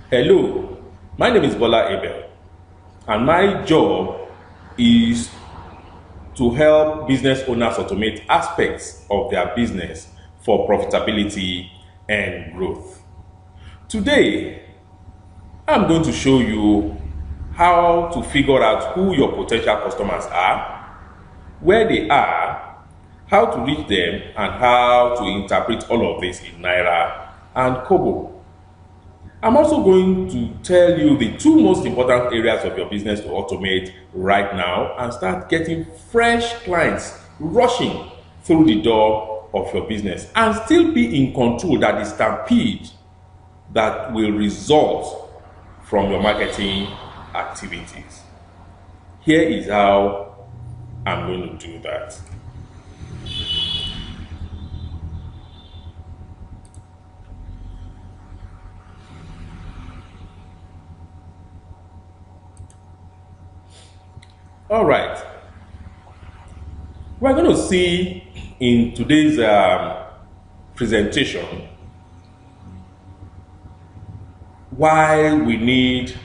Hello, my name is Bola Abel, and my job is to help business owners automate aspects of their business for profitability and growth. Today, I'm going to show you how to figure out who your potential customers are, where they are, how to reach them, and how to interpret all of this in Naira and Kobo. I'm also going to tell you the two most important areas of your business to automate right now and start getting fresh clients rushing through the door of your business and still be in control that the stampede that will result from your marketing activities. Here is how I'm going to do that. All right. We're going to see in today's presentation why we need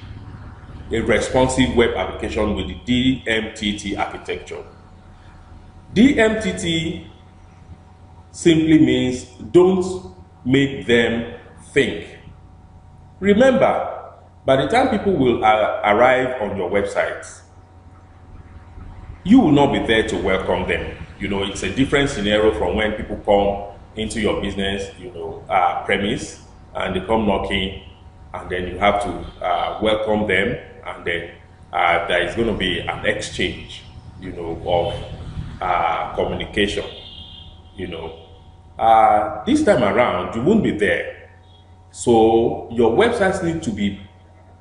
a responsive web application with the DMTT architecture. DMTT simply means don't make them think. Remember, by the time people will arrive on your website, you will not be there to welcome them. It's a different scenario from when people come into your business, premise, and they come knocking, and then you have to welcome them, and then there is going to be an exchange, of communication. This time around, you won't be there. So your websites need to be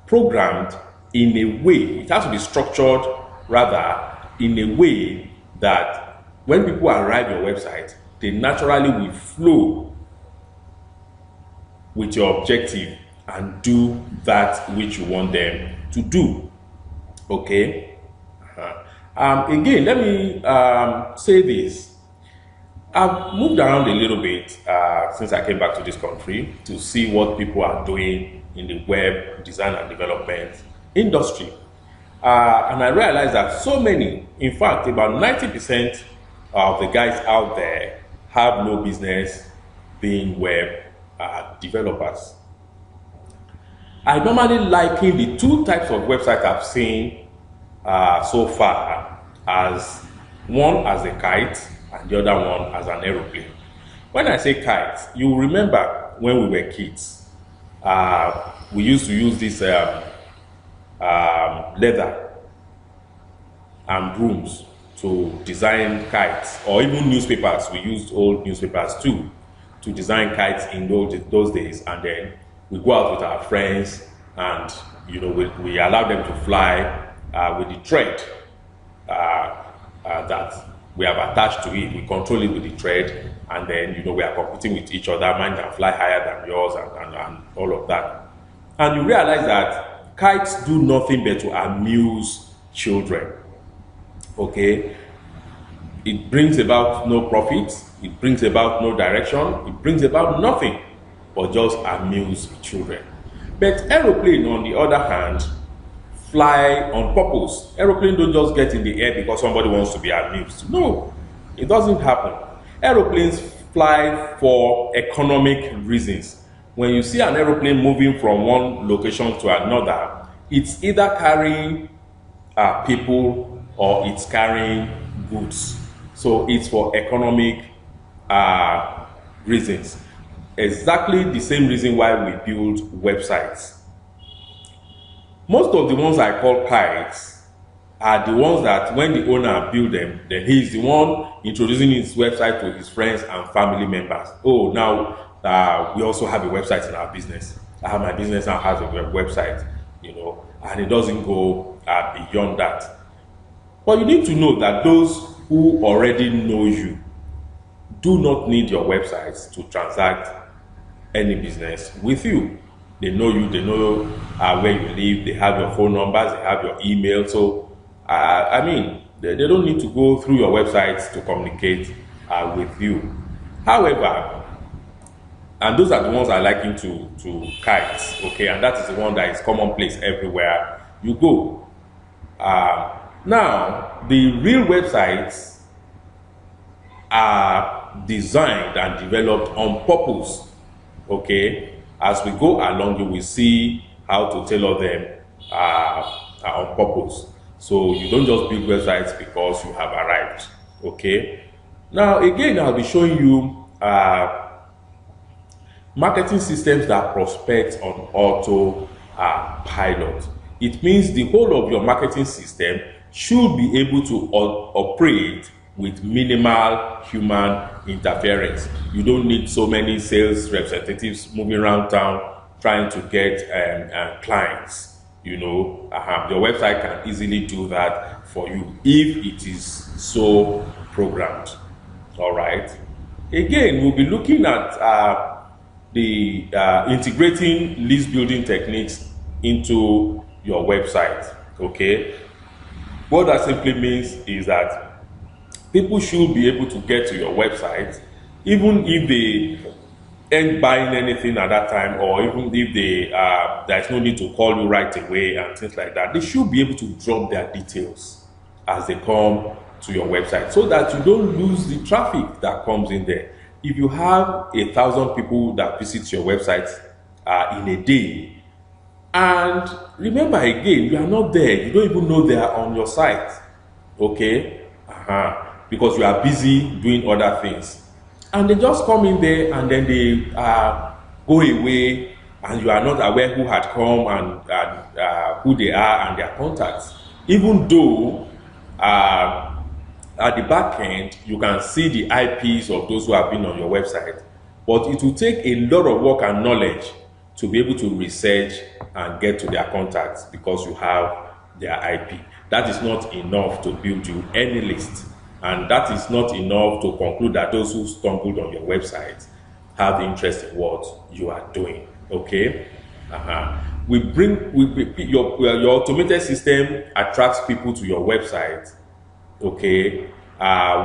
programmed in a way, it has to be structured rather in a way that when people arrive your website, they naturally will flow with your objective and do that which you want them to do. Okay? Again, let me say this. I've moved around a little bit since I came back to this country to see what people are doing in the web design and development industry. And I realized that so many, in fact, about 90% of the guys out there have no business being web developers. I normally liken the two types of websites I've seen so far as one as a kite and the other one as an aeroplane. When I say kite, you remember when we were kids, we used to use this leather and brooms to design kites, or even newspapers. We used old newspapers too to design kites in those days, and then we go out with our friends and we allow them to fly with the thread that we have attached to it. We control it with the thread, and then we are competing with each other. Mine can fly higher than yours and all of that. And you realize that kites do nothing but to amuse children. Okay? It brings about no profit, it brings about no direction, it brings about nothing but just amuse children. But aeroplane, on the other hand, fly on purpose. Aeroplane don't just get in the air because somebody wants to be amused. No, it doesn't happen. Aeroplanes fly for economic reasons. When you see an aeroplane moving from one location to another, it's either carrying people or it's carrying goods. So it's for economic reasons. Exactly the same reason why we build websites. Most of the ones I call kites are the ones that when the owner build them, then he's the one introducing his website to his friends and family members. Oh, now we also have a website in our business. My business now has a website, and it doesn't go beyond that. But you need to know that those who already know you do not need your websites to transact any business with you. They know you, they know where you live, they have your phone numbers, they have your email. So, they don't need to go through your websites to communicate with you. However, And those are the ones I liken to kites, okay, and that is the one that is commonplace everywhere you go. Now, the real websites are designed and developed on purpose, okay. As we go along, you will see how to tailor them on purpose. So you don't just build websites because you have arrived, okay. Now, again, I'll be showing you marketing systems that prospect on auto pilot. It means the whole of your marketing system should be able to operate with minimal human interference. You don't need so many sales representatives moving around town trying to get clients. You know, your website can easily do that for you if it is so programmed. All right. Again, we'll be looking at the integrating list building techniques into your website. Okay. What that simply means is that people should be able to get to your website even if they ain't buying anything at that time, or even if they there's no need to call you right away and things like that. They should be able to drop their details as they come to your website so that you don't lose the traffic that comes in there. If you have 1,000 people that visit your website in a day, and remember again, you are not there, you don't even know they are on your site, okay, because you are busy doing other things, and they just come in there and then they go away, and you are not aware who had come and who they are and their contacts, even though at the back end you can see the IPs of those who have been on your website. But it will take a lot of work and knowledge to be able to research and get to their contacts because you have their IP. That is not enough to build you any list, and that is not enough to conclude that those who stumbled on your website have interest in what you are doing. Okay. Your automated system attracts people to your website, okay,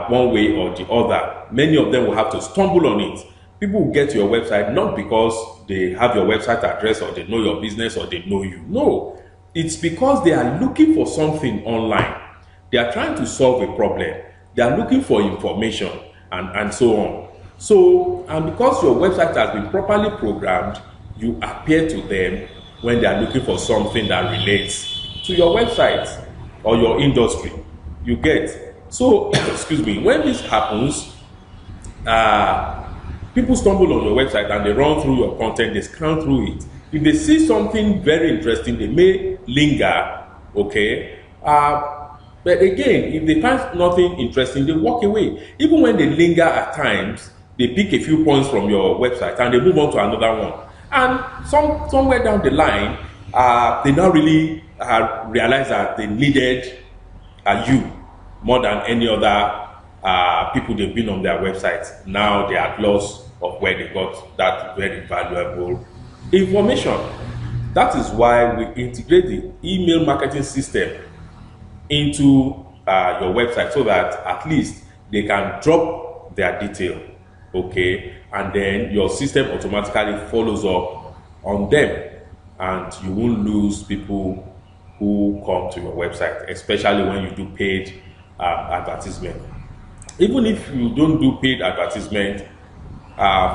one way or the other. Many of them will have to stumble on it. People will get to your website not because they have your website address or they know your business or they know you. No, it's because they are looking for something online. They are trying to solve a problem. They are looking for information and so on. So, and because your website has been properly programmed, you appear to them when they are looking for something that relates to your website or your industry. You get. So, excuse me, when this happens, people stumble on your website and they run through your content, they scan through it. If they see something very interesting, they may linger, okay? But again, if they find nothing interesting, they walk away. Even when they linger at times, they pick a few points from your website and they move on to another one. And somewhere down the line, they now really realize that they needed you more than any other people they've been on their websites. Now they are at loss of where they got that very valuable information. That is why we integrate the email marketing system into your website so that at least they can drop their detail, okay, and then your system automatically follows up on them, and you won't lose people who come to your website, especially when you do paid advertisement. Even if you don't do paid advertisement,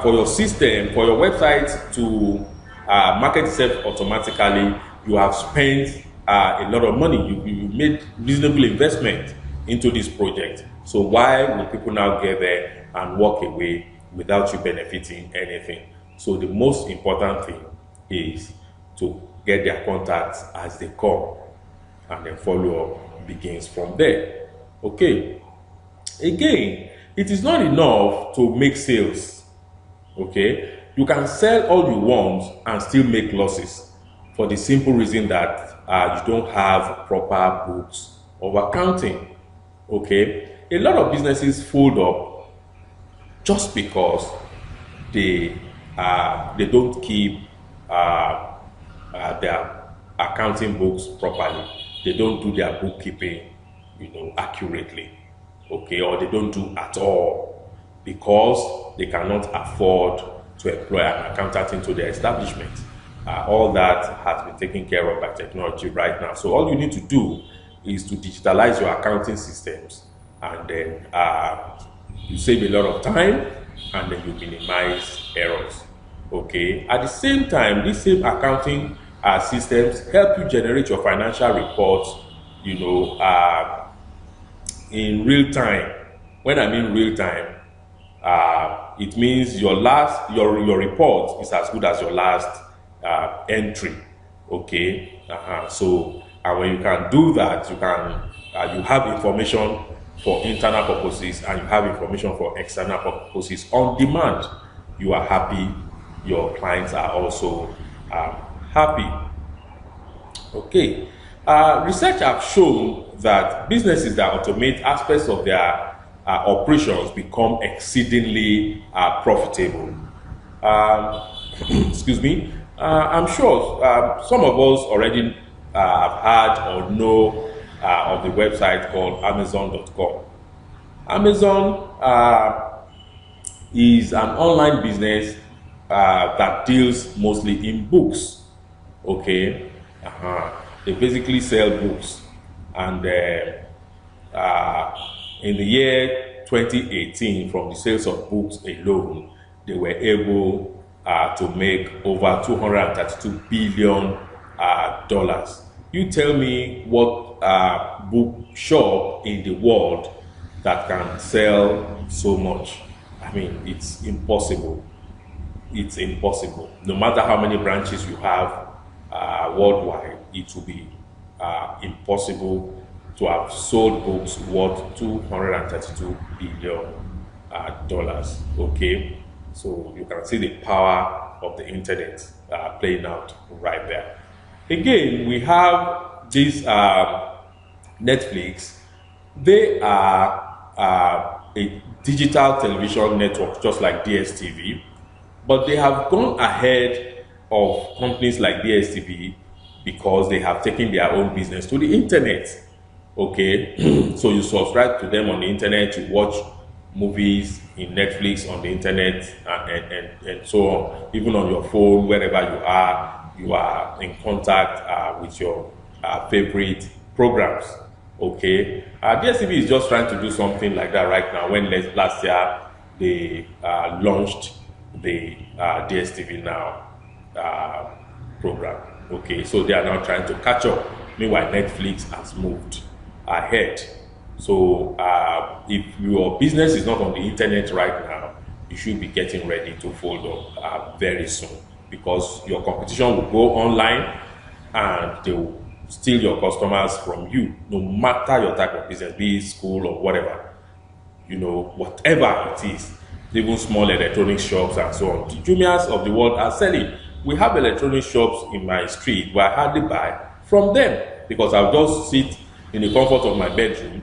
for your system, for your website to market itself automatically, you have spent a lot of money. You made reasonable investment into this project. So why will people now get there and walk away without you benefiting anything? So the most important thing is to get their contacts as they come, and then follow up begins from there. Okay. Again, it is not enough to make sales. Okay. You can sell all you want and still make losses for the simple reason that you don't have proper books of accounting. Okay. A lot of businesses fold up just because they don't keep their accounting books properly. They don't do their bookkeeping, accurately, okay, or they don't do at all because they cannot afford to employ an accountant into their establishment. All that has been taken care of by technology right now. So all you need to do is to digitalize your accounting systems, and then you save a lot of time, and then you minimize errors. Okay. At the same time, these same accounting systems help you generate your financial reports, in real time. When I mean real time, it means your report is as good as your last entry. Okay. So when you can do that, you have information for internal purposes and you have information for external purposes on demand. You are happy, your clients are also happy. Okay. Research have shown that businesses that automate aspects of their operations become exceedingly profitable. Excuse me. I'm sure some of us already have heard or know of the website called Amazon.com. Amazon is an online business that deals mostly in books. Okay. They basically sell books, and in the year 2018, from the sales of books alone, they were able to make over $232 billion. You tell me what bookshop in the world that can sell so much. I mean, it's impossible. It's impossible. No matter how many branches you have worldwide, it will be impossible to have sold books worth $232 billion. Okay, so you can see the power of the internet playing out right there. Again, we have this Netflix. They are a digital television network, just like DSTV, but they have gone ahead of companies like DSTV because they have taken their own business to the internet. Okay, so you subscribe to them on the internet, you watch movies in Netflix on the internet, and so on. Even on your phone, wherever you are in contact with your favorite programs. Okay, DSTV is just trying to do something like that right now. When last year they launched the DSTV Now program. Okay, so they are now trying to catch up. Meanwhile, Netflix has moved ahead. So if your business is not on the internet right now, you should be getting ready to fold up very soon, because your competition will go online and they will steal your customers from you, no matter your type of business, be it school or whatever, whatever it is, even small electronic shops and so on. The Jumias of the world are selling. We have electronic shops in my street where I hardly buy from them, because I'll just sit in the comfort of my bedroom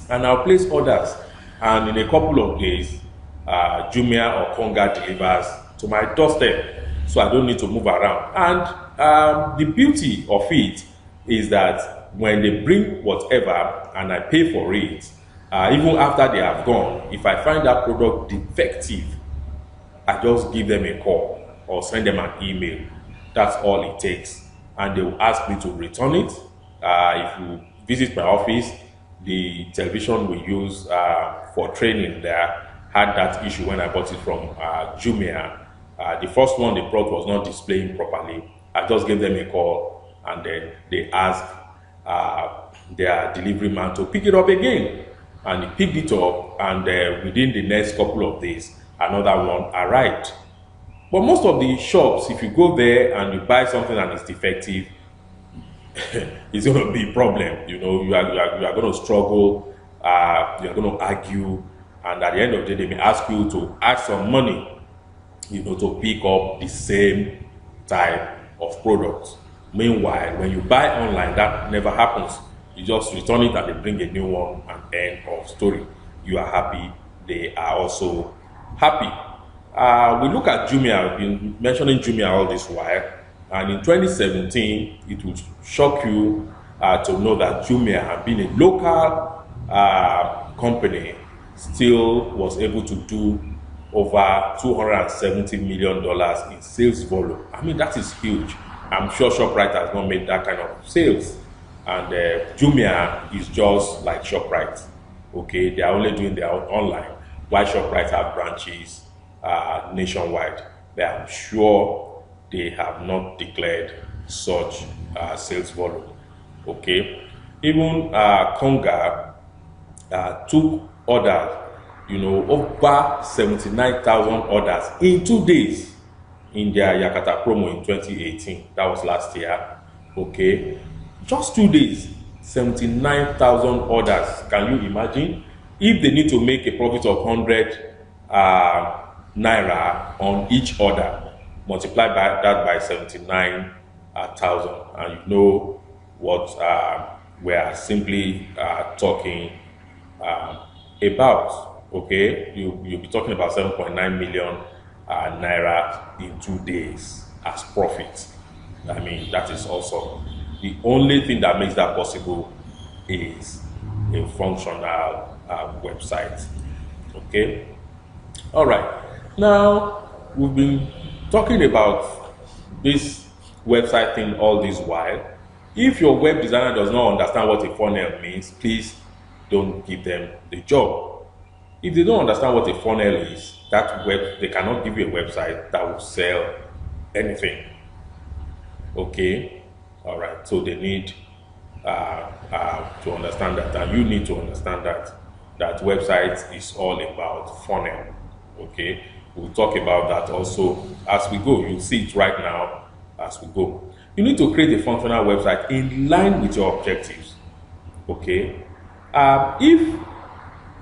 and I'll place orders, and in a couple of days Jumia or Konga delivers to my doorstep, so I don't need to move around. And the beauty of it is that when they bring whatever and I pay for it, even after they have gone, if I find that product defective, I just give them a call or send them an email. That's all it takes, and they will ask me to return it. If you visit my office, the television we use for training there had that issue when I bought it from Jumia. The first one they brought was not displaying properly. I just gave them a call, and then they asked their delivery man to pick it up again, and he picked it up, and within the next couple of days another one arrived. But most of the shops, if you go there and you buy something and it's defective, it's going to be a problem. You are going to struggle, you are going to argue, and at the end of the day they may ask you to add some money, to pick up the same type of product. Meanwhile, when you buy online, that never happens. You just return it and they bring a new one, and end of story. You are happy, they are also happy. We look at Jumia. I've been mentioning Jumia all this while, and in 2017, it would shock you to know that Jumia, being a local company, still was able to do over $270 million in sales volume. I mean, that is huge. I'm sure ShopRite has not made that kind of sales. And Jumia is just like ShopRite. Okay, they are only doing their own online, while ShopRite have branches nationwide. I'm sure they have not declared such sales volume. Okay, even Konga took orders, over 79,000 orders in 2 days in their Yakata promo in 2018. That was last year. Okay, just 2 days, 79,000 orders. Can you imagine? If they need to make a profit of 100 naira on each order, multiply that by 79,000, and you know what we are simply talking about. Okay, you'll be talking about 7.9 million naira in 2 days as profit. I mean, that is awesome. The only thing that makes that possible is a functional website. Okay, all right. Now, we've been talking about this website thing all this while. If your web designer does not understand what a funnel means, please don't give them the job. If they don't understand what a funnel is, they cannot give you a website that will sell anything. Okay, all right. So they need to understand that, and you need to understand that website is all about funnel. Okay, we'll talk about that also as we go. You'll see it right now as we go. You need to create a functional website in line with your objectives. Okay, if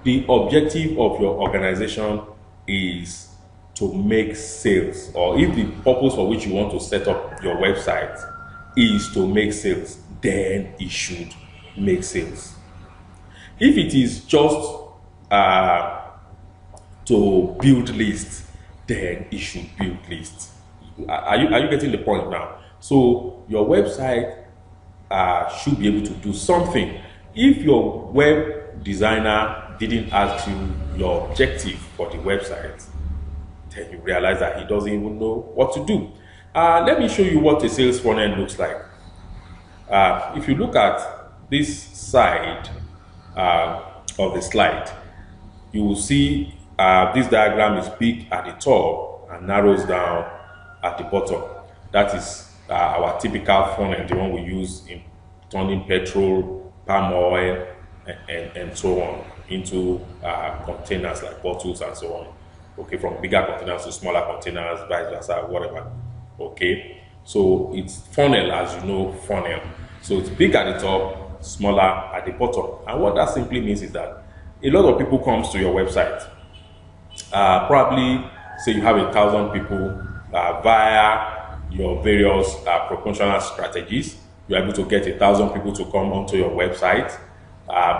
the objective of your organization is to make sales, or if the purpose for which you want to set up your website is to make sales, then it should make sales. If it is just to build lists, then it should build lists. Are you getting the point now? So your website should be able to do something. If your web designer didn't ask you your objective for the website, then you realize that he doesn't even know what to do. Let me show you what a sales funnel looks like. If you look at this side of the slide, you will see this diagram is big at the top and narrows down at the bottom. That is our typical funnel, the one we use in turning petrol, palm oil, and so on into containers like bottles and so on. Okay, from bigger containers to smaller containers, vice versa, whatever. Okay, so it's funnel, as you know, funnel. So it's big at the top, smaller at the bottom. And what that simply means is that a lot of people comes to your website. Probably, say you have 1,000 people via your various promotional strategies. You're able to get 1,000 people to come onto your website.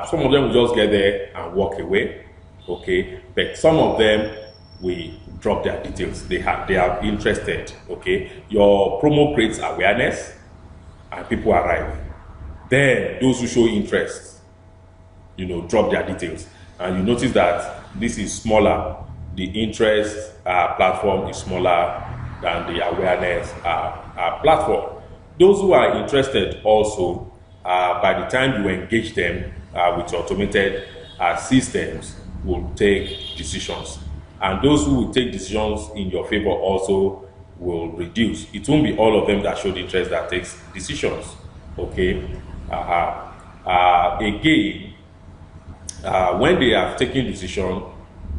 Some of them will just get there and walk away. Okay, but some of them will drop their details. They are interested. Okay, your promo creates awareness and people arrive. Then those who show interest, drop their details, and you notice that this is smaller. The interest platform is smaller than the awareness platform. Those who are interested also, by the time you engage them with automated systems, will take decisions. And those who will take decisions in your favor also will reduce. It won't be all of them that showed interest that takes decisions. Okay. Again, when they have taken decision,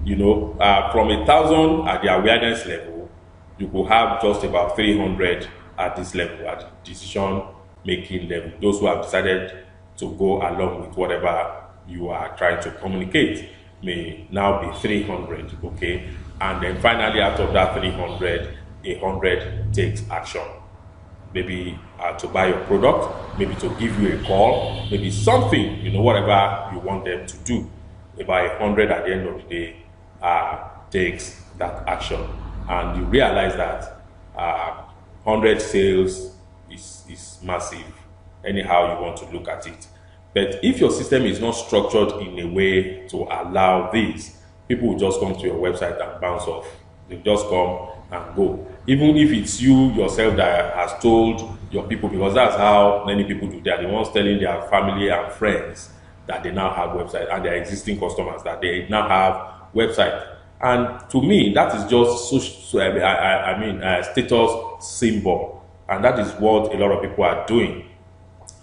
from 1,000 at the awareness level, you could have just about 300 at this level, at the decision making level. Those who have decided to go along with whatever you are trying to communicate may now be 300. Okay, and then finally, out of that 300, 100 takes action. Maybe to buy your product, maybe to give you a call, maybe something, whatever you want them to do. About 100 at the end of the day takes that action, and you realize that 100 sales is massive, anyhow you want to look at it. But if your system is not structured in a way to allow this, people will just come to your website and bounce off. They just come and go. Even if it's you yourself that has told your people, because that's how many people do. They are the ones telling their family and friends that they now have website, and their existing customers that they now have website. And to me, that is just a status symbol, and that is what a lot of people are doing.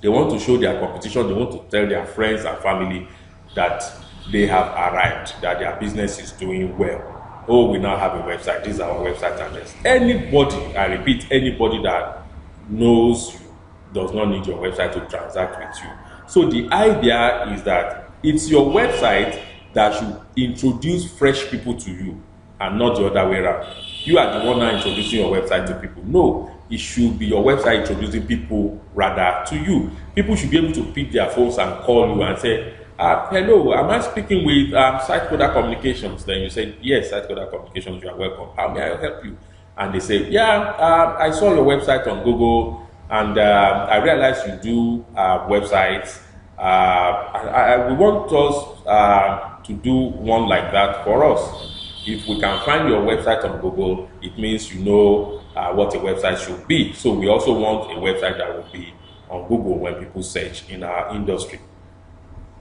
They want to show their competition. They want to tell their friends and family that they have arrived, that their business is doing well. Oh, we now have a website. This is our website address. Anybody, I repeat, anybody that knows you does not need your website to transact with you. So the idea is that it's your website that should introduce fresh people to you, and not the other way around. You are the one now introducing your website to people. No, it should be your website introducing people rather to you. People should be able to pick their phones and call you and say, hello, am I speaking with Sitecoder Communications? Then you say, yes, Sitecoder Communications, you are welcome. How may I help you? And they say, yeah, I saw your website on Google, and I realized you do websites. We want us to do one like that for us. If we can find your website on Google, it means you know what a website should be. So we also want a website that will be on Google when people search in our industry.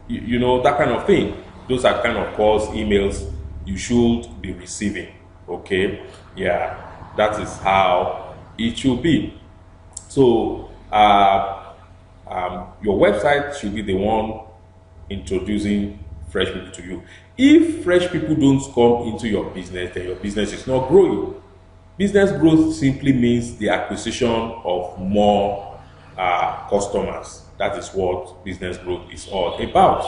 You know, that kind of thing. Those are kind of calls, emails you should be receiving. Okay? Yeah, that is how it should be. So your website should be the one introducing fresh people to you. If fresh people don't come into your business, then your business is not growing. Business growth simply means the acquisition of more customers. That is what business growth is all about.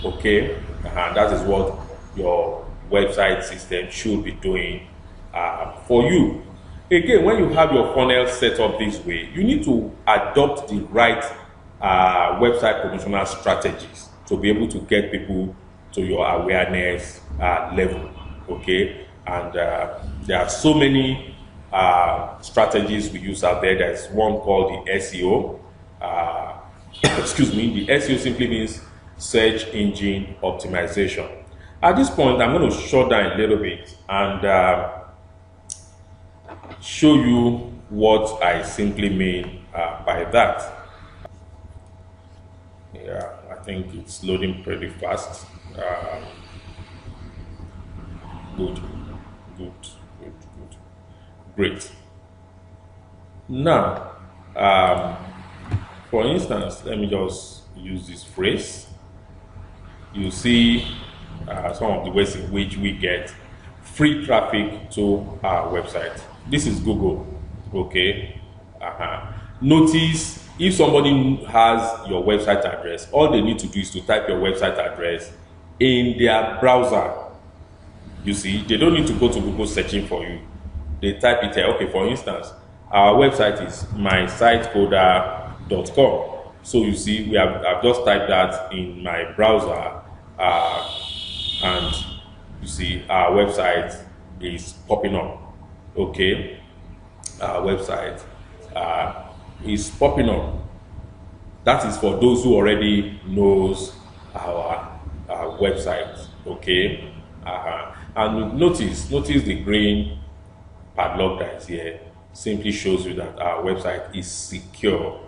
Okay, and that is what your website system should be doing for you. Again, when you have your funnel set up this way, you need to adopt the right website promotional strategies to be able to get people to your awareness level. Okay, and there are so many strategies we use out there. There's one called the SEO. Excuse me, the SEO simply means search engine optimization. At this point, I'm going to shut down a little bit and show you what I simply mean by that. Yeah, I think it's loading pretty fast. Good. Great. Now, for instance, let me just use this phrase. You see some of the ways in which we get free traffic to our website. This is Google. Okay. Notice if somebody has your website address, all they need to do is to type your website address in their browser. You see, they don't need to go to Google searching for you. They type it here. Okay, for instance, our website is mysitecoder.com. So you see, I've just typed that in my browser, and you see our website is popping up. Okay, our website is popping up. That is for those who already knows our website. Okay, and notice the green padlock that is here simply shows you that our website is secure.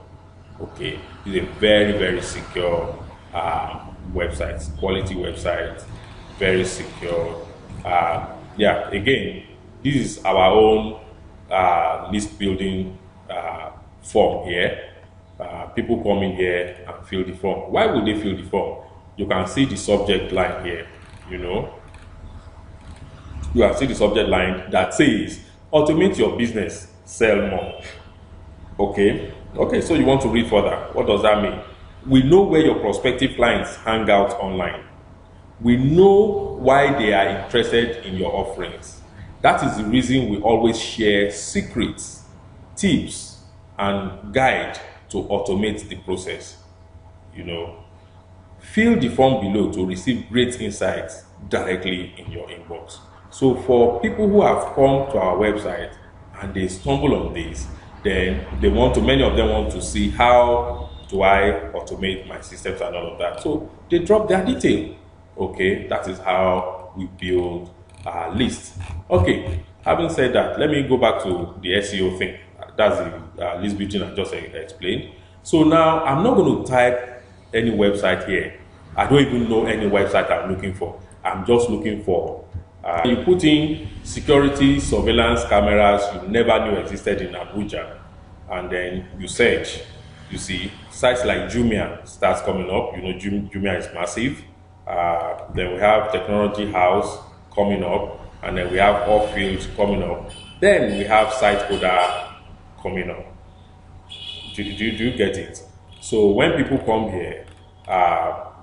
Okay, it's a very, very secure website, quality website, very secure. Yeah, again, this is our own list building form here. People come in here and fill the form. Why would they fill the form? You can see the subject line here. You know, you can see the subject line that says automate your business, sell more. Okay, so you want to read further. What does that mean? We know where your prospective clients hang out online. We know why they are interested in your offerings. That is the reason we always share secrets, tips, and guide to automate the process. You know, fill the form below to receive great insights directly in your inbox. So for people who have come to our website and they stumble on this, then many of them want to see how do I automate my systems and all of that. So they drop their detail. Okay, that is how we build lists. Okay, having said that, let me go back to the SEO thing. That's the list building I just explained. So now I'm not going to type any website here. I don't even know any website I'm looking for. I'm just looking for. You put in security surveillance cameras you never knew existed in Abuja, and then you search. You see sites like Jumia starts coming up. You know, Jumia is massive. Then we have Technology House coming up, and then we have Off-Field coming up. Then we have SiteCoder coming up. Do you get it? So when people come here,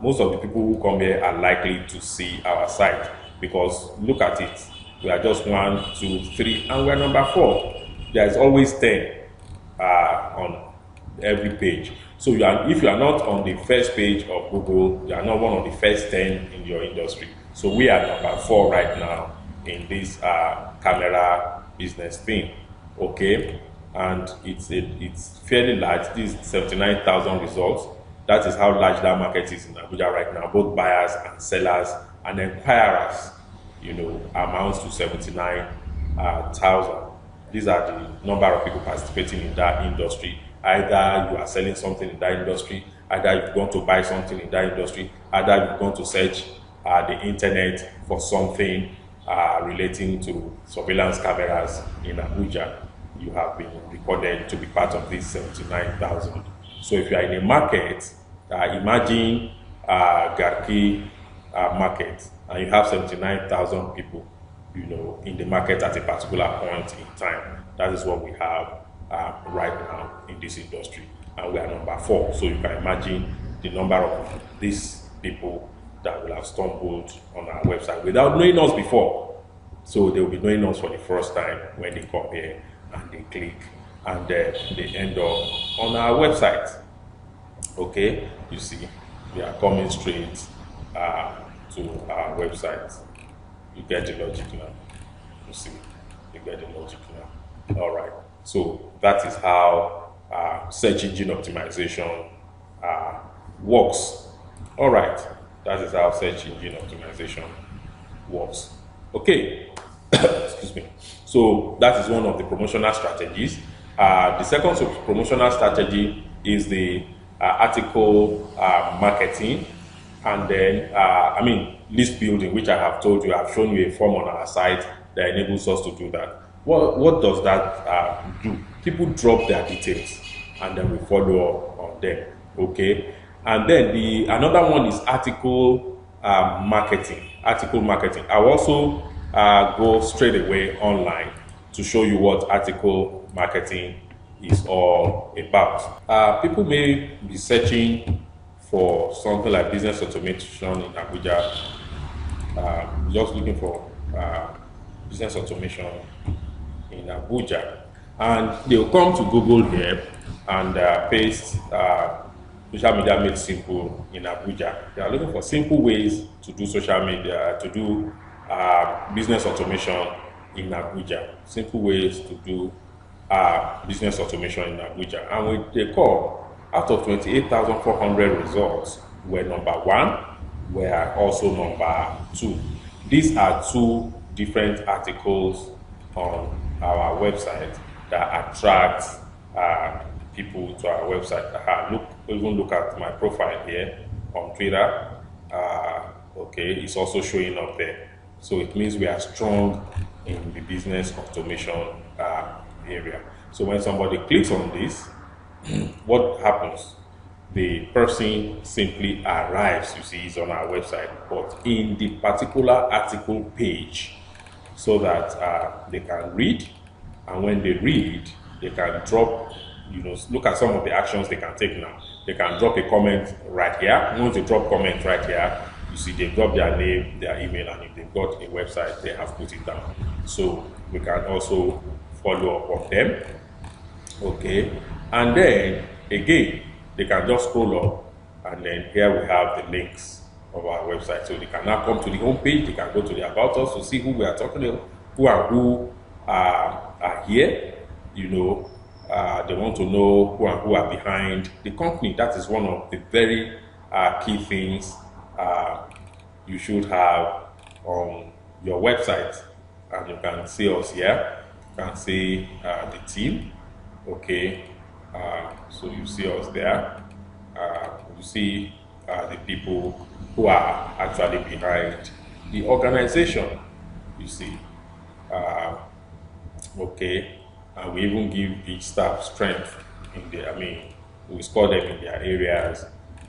most of the people who come here are likely to see our site, because look at it. We are just 1, 2, 3, and we're number 4. There is always 10 on every page. So if you are not on the first page of Google, you are not one of the first 10 in your industry. So we are number 4 right now in this camera business thing. Okay, and it's fairly large. This is 79,000 results. That is how large that market is in Abuja right now. Both buyers and sellers and enquirers, you know, amounts to 79,000. These are the number of people participating in that industry. Either you are selling something in that industry, either you want to buy something in that industry, either you want to search the internet for something relating to surveillance cameras in Abuja. You have been recorded to be part of this 79,000. So if you are in a market, imagine Garki market, and you have 79,000 people, you know, in the market at a particular point in time. That is what we have right now in this industry, and we are number 4. So you can imagine the number of these people that will have stumbled on our website without knowing us before. So they will be knowing us for the first time when they come here and they click, and then they end up on our website. Okay, you see, they are coming straight to our website. You get the logic now. You see, you get the logic now. All right. So that is how search engine optimization works. All right. That is how search engine optimization works. Okay. Excuse me. So that is one of the promotional strategies. The second promotional strategy is the article marketing, and then list building, which I have told you. I've shown you a form on our site that enables us to do that. What does that do? People drop their details, and then we follow up on them. Okay, and then another one is article marketing. Article marketing. I'll also go straight away online to show you what article marketing is all about. People may be searching for something like business automation in Abuja, just looking for business automation in Abuja, and they'll come to Google here and paste social media made simple in Abuja. They are looking for simple ways to do social media, to do business automation in Abuja. Simple ways to do business automation in Abuja. And with the call, out of 28,400 results, we're number 1, we're also number 2. These are 2 different articles on our website that attract people to our website. Even look at my profile here on Twitter. Okay, it's also showing up there. So it means we are strong in the business automation area. So when somebody clicks on this, what happens? The person simply arrives, you see, is on our website, but in the particular article page, so that they can read, and when they read, they can drop, look at some of the actions they can take now. They can drop a comment right here. Once they drop comment right here, you see they drop their name, their email, and if they've got a website, they have put it down. So we can also follow up on them. Okay, and then again, they can just scroll up, and then here we have the links of our website. So they can now come to the home page, they can go to the About Us to see who we are talking to, who are here. They want to know who are behind the company. That is one of the very key things you should have on your website. And you can see us here. You can see the team. Okay, so you see us there. You see the people who are actually behind the organization. You see, okay, and we even give each staff strength in their. I mean, we score them in their areas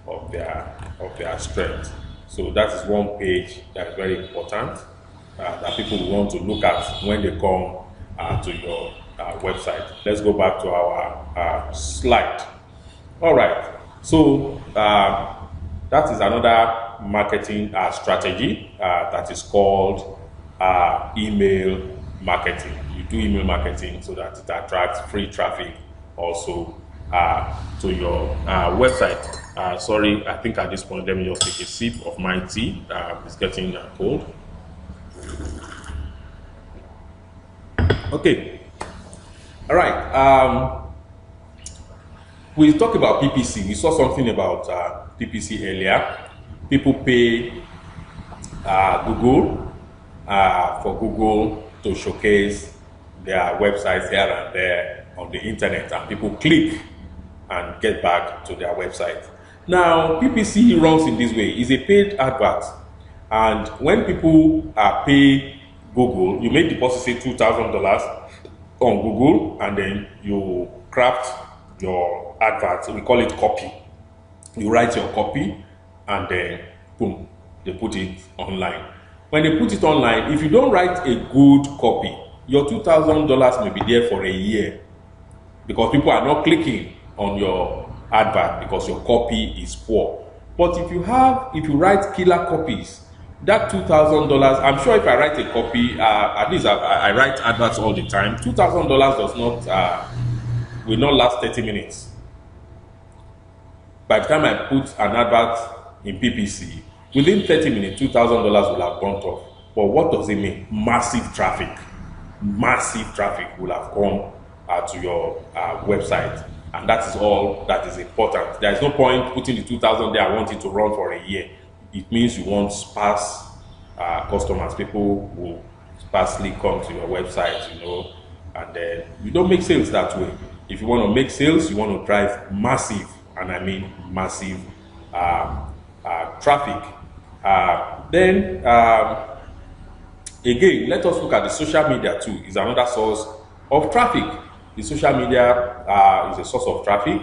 of their strength. So that is one page that is very important that people will want to look at when they come to your website. Let's go back to our slide. All right. So that is another marketing strategy that is called email marketing. You do email marketing so that it attracts free traffic also to your website. Sorry, I think at this point, let me just take a sip of my tea. It's getting cold. Okay. All right. We talked about PPC. We saw something about PPC earlier. People pay Google for Google to showcase their websites here and there on the internet, and people click and get back to their website. Now, PPC runs in this way. It's a paid advert, and when people pay Google, you may deposit say $2,000 on Google, and then you craft your advert. We call it copy. You write your copy, and then boom, they put it online. When they put it online, if you don't write a good copy, your $2,000 may be there for a year because people are not clicking on your advert because your copy is poor. But if you write killer copies, that $2,000, I'm sure if I write a copy, at least I write adverts all the time, $2,000 does not will not last 30 minutes. By the time I put an advert in PPC, within 30 minutes, $2,000 will have gone off. But what does it mean? Massive traffic. Massive traffic will have come to your website. And that is all that is important. There is no point putting the 2,000 there. I want it to run for a year. It means you want sparse customers. People will sparsely come to your website, and then you don't make sales that way. If you want to make sales, you want to drive massive, and I mean massive traffic. Then again, let us look at the social media too. It's another source of traffic. The social media is a source of traffic.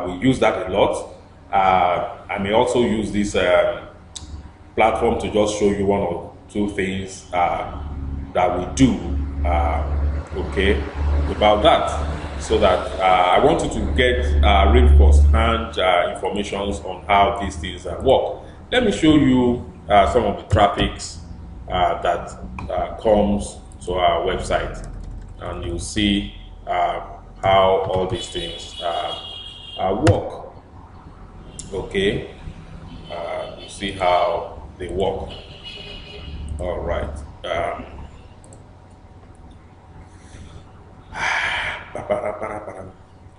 We use that a lot. I may also use this platform to just show you one or two things that we do, about that, so that I want you to get real first-hand information on how these things work. Let me show you some of the traffics that comes to our website, and you'll see how all these things work. Okay, you see how they work. All right.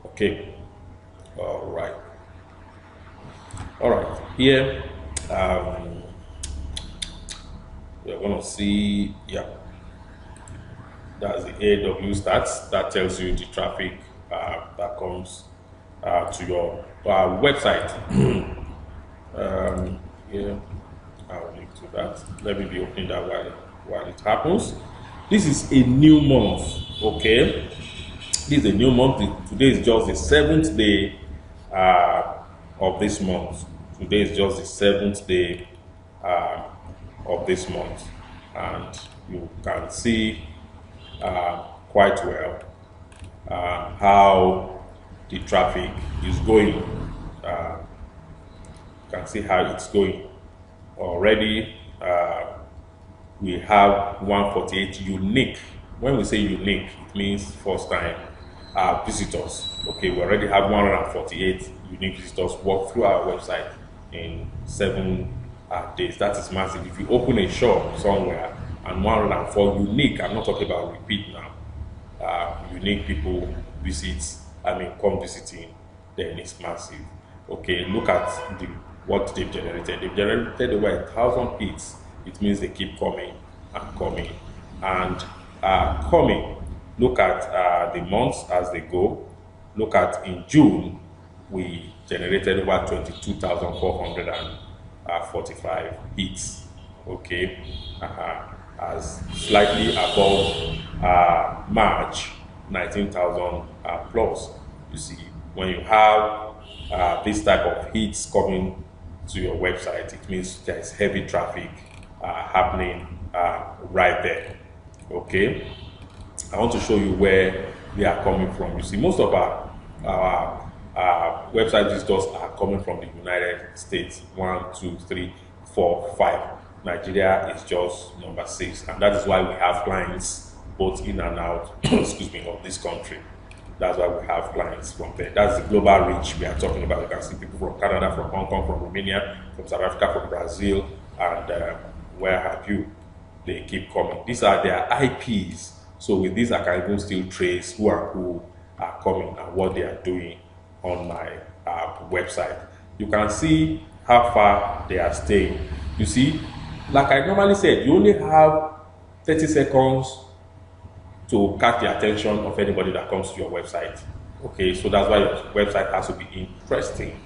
Okay. All right. All right. Here, we're going to see. Yeah. That's the AW stats. That tells you the traffic that comes to your website. Here, I'll link to that. Let me be opening that while it happens. This is a new month. Okay. This is a new month. Today is just the 7th day of this month. Today is just the 7th day of this month, and you can see quite well how the traffic is going. You can see how it's going. Already, we have 148 unique. When we say unique, it means first time visitors. Okay, we already have 148 unique visitors walk through our website in 7 days. That is massive. If you open a shop somewhere and 104 unique, I'm not talking about repeat now, unique people come visiting, then it's massive. Okay, look at what they've generated. They've generated over 1,000 hits. It means they keep coming and coming and coming. Look at the months as they go. Look at in June, we generated over 22,445 hits. Okay, as slightly above March, 19,000 plus. You see, when you have this type of hits coming to your website, it means there is heavy traffic happening right there. Okay, I want to show you where they are coming from. You see, most of our website visitors are coming from the United States. 1, 2, 3, 4, 5. Nigeria is just number 6, and that is why we have clients both in and out excuse me, of this country. That's why we have clients from there. That's the global reach we are talking about. You can see people from Canada, from Hong Kong, from Romania, from South Africa, from Brazil, and where have you. They keep coming. These are their IPs. So with this, I can even still trace who are coming and what they are doing on my website. You can see how far they are staying. You see, like I normally said, you only have 30 seconds to catch the attention of anybody that comes to your website. Okay, so that's why your website has to be interesting.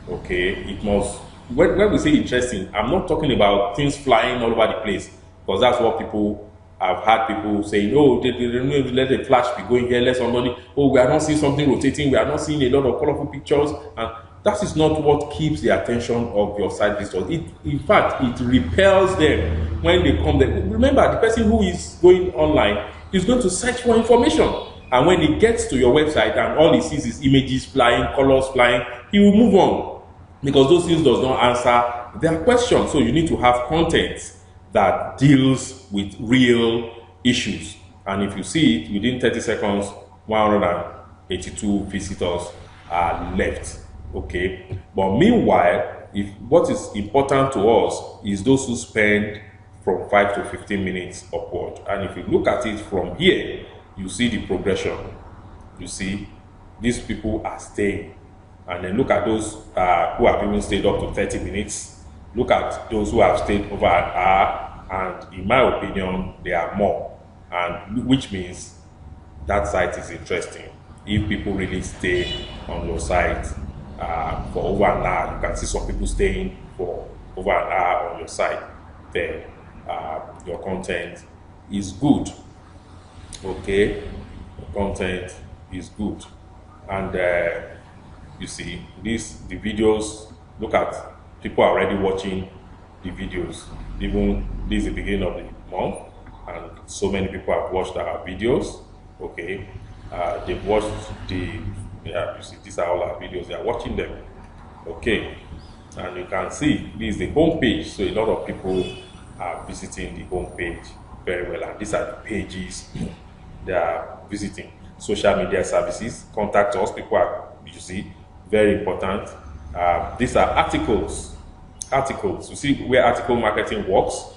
Okay, it must, when we say interesting, I'm not talking about things flying all over the place, because that's what people, I've had people saying, oh, they let the flash be going here, let somebody, oh, we are not seeing something rotating, we are not seeing a lot of colorful pictures, and that is not what keeps the attention of your site visitors. In fact, it repels them when they come there. Remember, the person who is going online is going to search for information, and when he gets to your website and all he sees is images flying, colors flying, he will move on, because those things does not answer their questions. So you need to have content that deals with real issues. And if you see it, within 30 seconds, 182 visitors are left. Okay, but meanwhile, if what is important to us is those who spend from 5 to 15 minutes upward. And if you look at it from here, you see the progression. You see, these people are staying. And then look at those who have even stayed up to 30 minutes. Look at those who have stayed over an hour. And in my opinion, there are more. And which means that site is interesting. If people really stay on your site for over an hour, you can see some people staying for over an hour on your site, then your content is good. Okay, your content is good. And you see the videos, look at, people are already watching the videos. Even this is the beginning of the month, and so many people have watched our videos. Okay, they've watched you see, these are all our videos, they are watching them. Okay, and you can see this is the home page, so a lot of people are visiting the home page very well, and these are the pages they are visiting. Social media services, contact us, people are, you see, very important. These are articles, you see where article marketing works.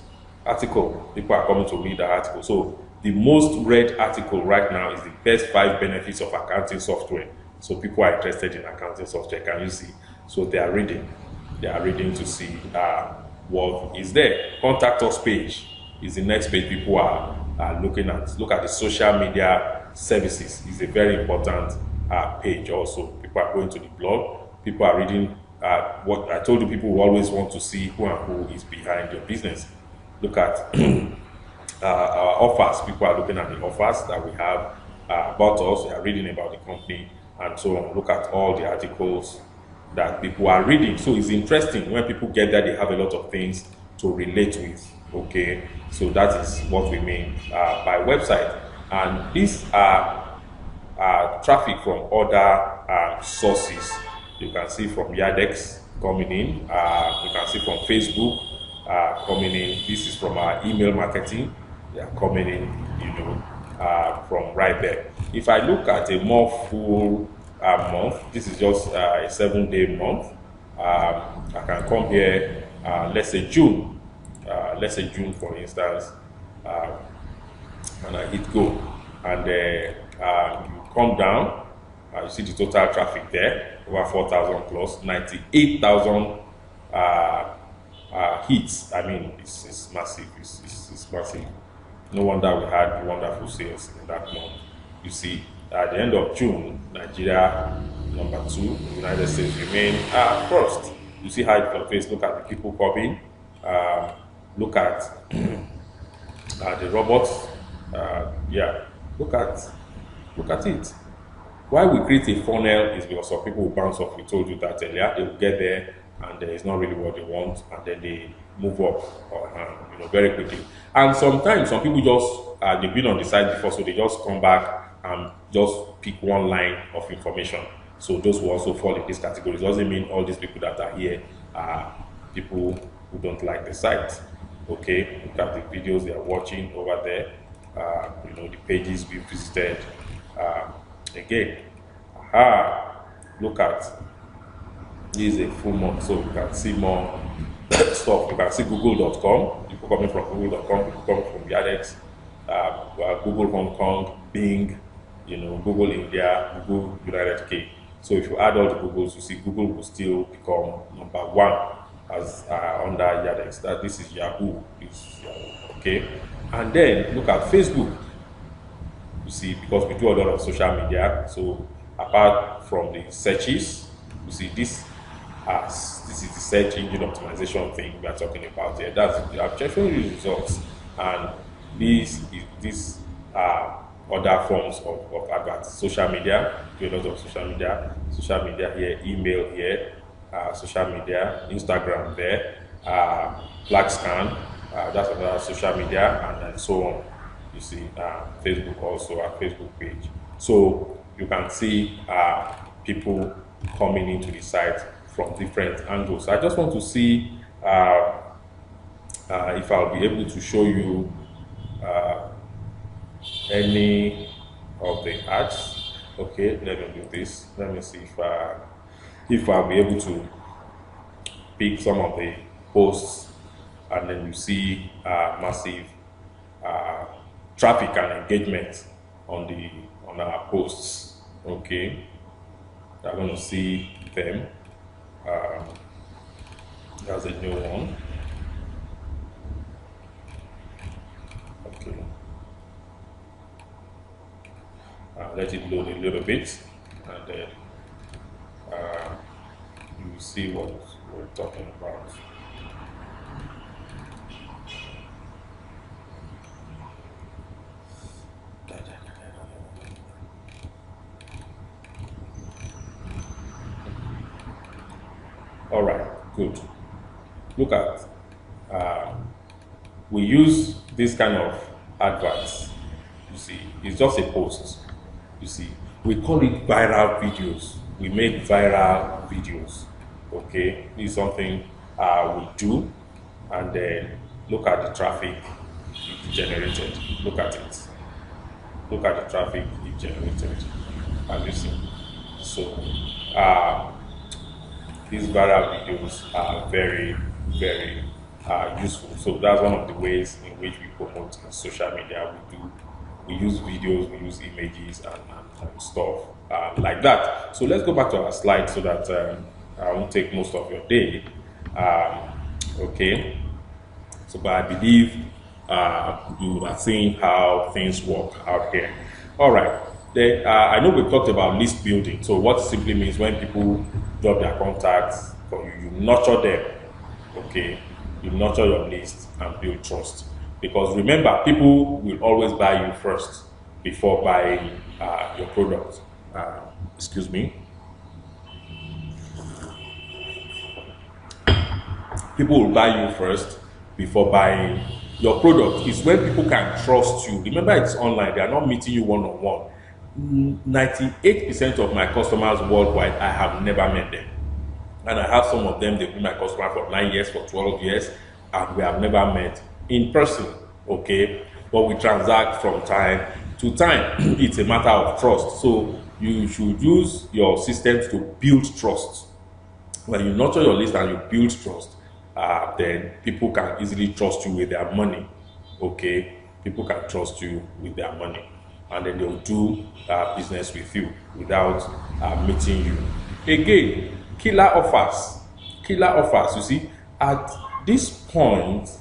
Article, people are coming to read the article. So the most read article right now is the best 5 benefits of accounting software. So people are interested in accounting software, can you see? So they are reading to see what is there. Contact us page is the next page people are looking at. Look at the social media services, is a very important page also. People are going to the blog, people are reading what I told you, people will always want to see who and who is behind your business. Look at our offers, people are looking at the offers that we have about us, they are reading about the company and so on. Look at all the articles that people are reading. So it's interesting when people get there, they have a lot of things to relate with. Okay, so that is what we mean by website. And these are traffic from other sources. You can see from Yandex coming in, you can see from Facebook coming in. This is from our email marketing, they are coming in, you know, from right there. If I look at a more full month, this is just a 7-day month. I can come here, let's say June, for instance, and I hit go, and you come down, you see the total traffic there, over 4,000 plus, 98,000 hits. I mean, it's massive. It's massive. No wonder we had wonderful sales in that month. You see, at the end of June, Nigeria number 2, United States remain first. You see how it fluctuates. Look at the people coming. Look at the robots. Yeah, look at it. Why we create a funnel is because some people will bounce off. We told you that earlier. They will get there and it's not really what they want, and then they move up, very quickly. And sometimes some people just they've been on the site before, so they just come back and just pick one line of information. So those will also fall in this category. It doesn't mean all these people that are here are people who don't like the site. Okay, look at the videos they are watching over there. The pages we visited. Again, look at this is a full month, so you can see more stuff. You can see google.com, people coming from google.com, people coming from Yandex, Google Hong Kong, Bing, Google India, Google United Kingdom. So if you add all the Googles, you see Google will still become number 1 as under Yandex. That this is Yahoo, okay. And then look at Facebook. You see, because we do a lot of social media, so apart from the searches, you see this is the search engine optimization thing we are talking about here. That's I'm checking the results, and these are other forms of adverts. Social media, do a lot of social media here, email here, social media, Instagram there, Blackscan, that's another social media, and then so on. You see Facebook also, a Facebook page. So you can see people coming into the site from different angles. I just want to see if I'll be able to show you any of the ads. Okay, let me do this. Let me see if I'll be able to pick some of the posts, and then you see massive traffic and engagement on our posts. Okay, I'm going to see them. That's a new one. Okay, let it load a little bit, and then you will see what we're talking about. All right, good. Look at, we use this kind of adverts. You see, it's just a post. You see, we call it viral videos. We make viral videos. Okay, this is something we do, and then look at the traffic it generated. Look at it. Look at the traffic it generated. And you see, so these viral videos are very, very useful. So that's one of the ways in which we promote in social media. We use videos, we use images and stuff like that. So let's go back to our slide so that I won't take most of your day. Okay. So, but I believe you are seeing how things work out here. All right. I know we talked about list building. So what simply means when people drop their contacts for you, you nurture them. Okay, you nurture your list and build trust. Because remember, people will always buy you first before buying your product. Excuse me. People will buy you first before buying your product. It's when people can trust you. Remember, it's online. They are not meeting you one-on-one. 98% of my customers worldwide, I have never met them. And I have some of them, they've been my customer for 9 years, for 12 years, and we have never met in person, okay? But we transact from time to time. It's a matter of trust. So you should use your systems to build trust. When you nurture your list and you build trust, then people can easily trust you with their money, okay? People can trust you with their money, and then they'll do business with you without meeting you. Again, killer offers. You see, at this point,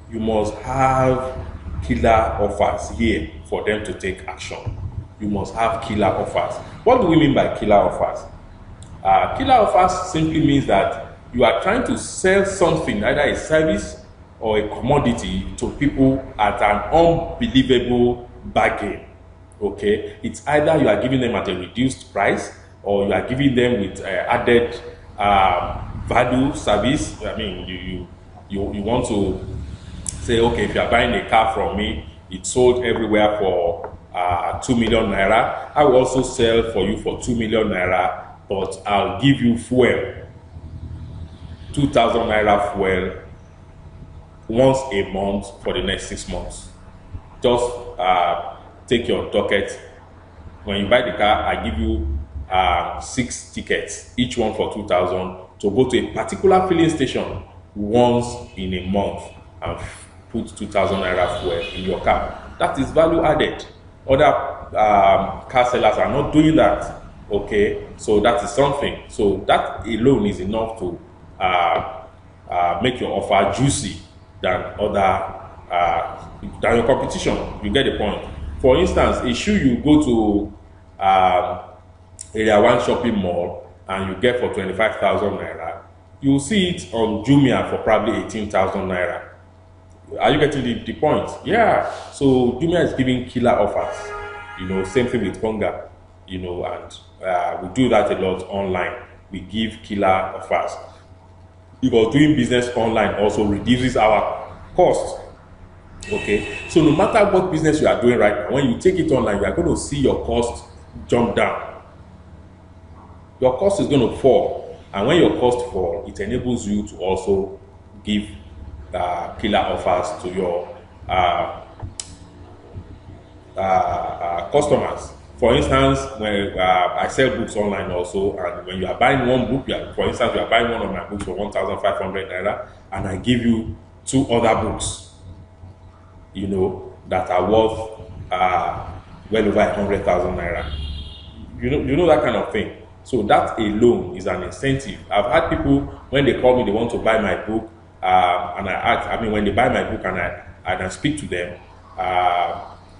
you must have killer offers here for them to take action. You must have killer offers. What do we mean by killer offers? Killer offers simply means that you are trying to sell something, either a service or a commodity, to people at an unbelievable bargain. Okay, it's either you are giving them at a reduced price, or you are giving them with added value service. I mean, you want to say, okay, if you are buying a car from me, it's sold everywhere for 2 million naira. I will also sell for you for 2 million naira, but I'll give you fuel, 2,000 naira fuel, once a month for the next 6 months. Just take your docket. When you buy the car, I give you 6 tickets, each one for 2,000, to go to a particular filling station once in a month and put 2,000 naira fuel in your car. That is value added. Other car sellers are not doing that. Okay, so that is something. So that alone is enough to make your offer juicy than your competition. You get the point. For instance, a shoe you go to Area 1 shopping mall and you get for 25,000 naira, you will see it on Jumia for probably 18,000 naira. Are you getting the point? Yeah. So Jumia is giving killer offers. You know, same thing with Konga. You know, and we do that a lot online. We give killer offers, because doing business online also reduces our cost. Okay, so no matter what business you are doing right now, when you take it online, you are going to see your cost jump down. Your cost is going to fall, and when your cost falls, it enables you to also give killer offers to your customers. For instance, when I sell books online also, and when you are buying one book, for instance, you are buying one of my books for 1,500 naira, and I give you 2 other books, you know, that are worth well over 100,000 naira. You know that kind of thing. So that alone is an incentive. I've had people, when they call me, they want to buy my book, and I ask, when they buy my book and I speak to them,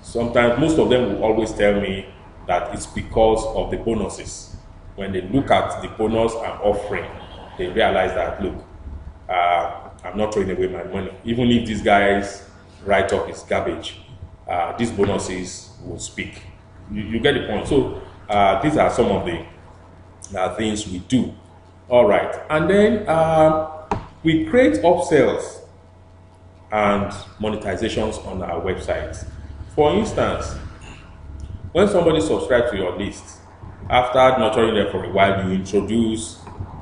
sometimes, most of them will always tell me that it's because of the bonuses. When they look at the bonus I'm offering, they realize that, look, I'm not throwing away my money. Even if these guys write up is garbage, these bonuses will speak. You get the point. So these are some of the things we do. All right. And then we create upsells and monetizations on our website. For instance, when somebody subscribes to your list, after nurturing them for a while, you introduce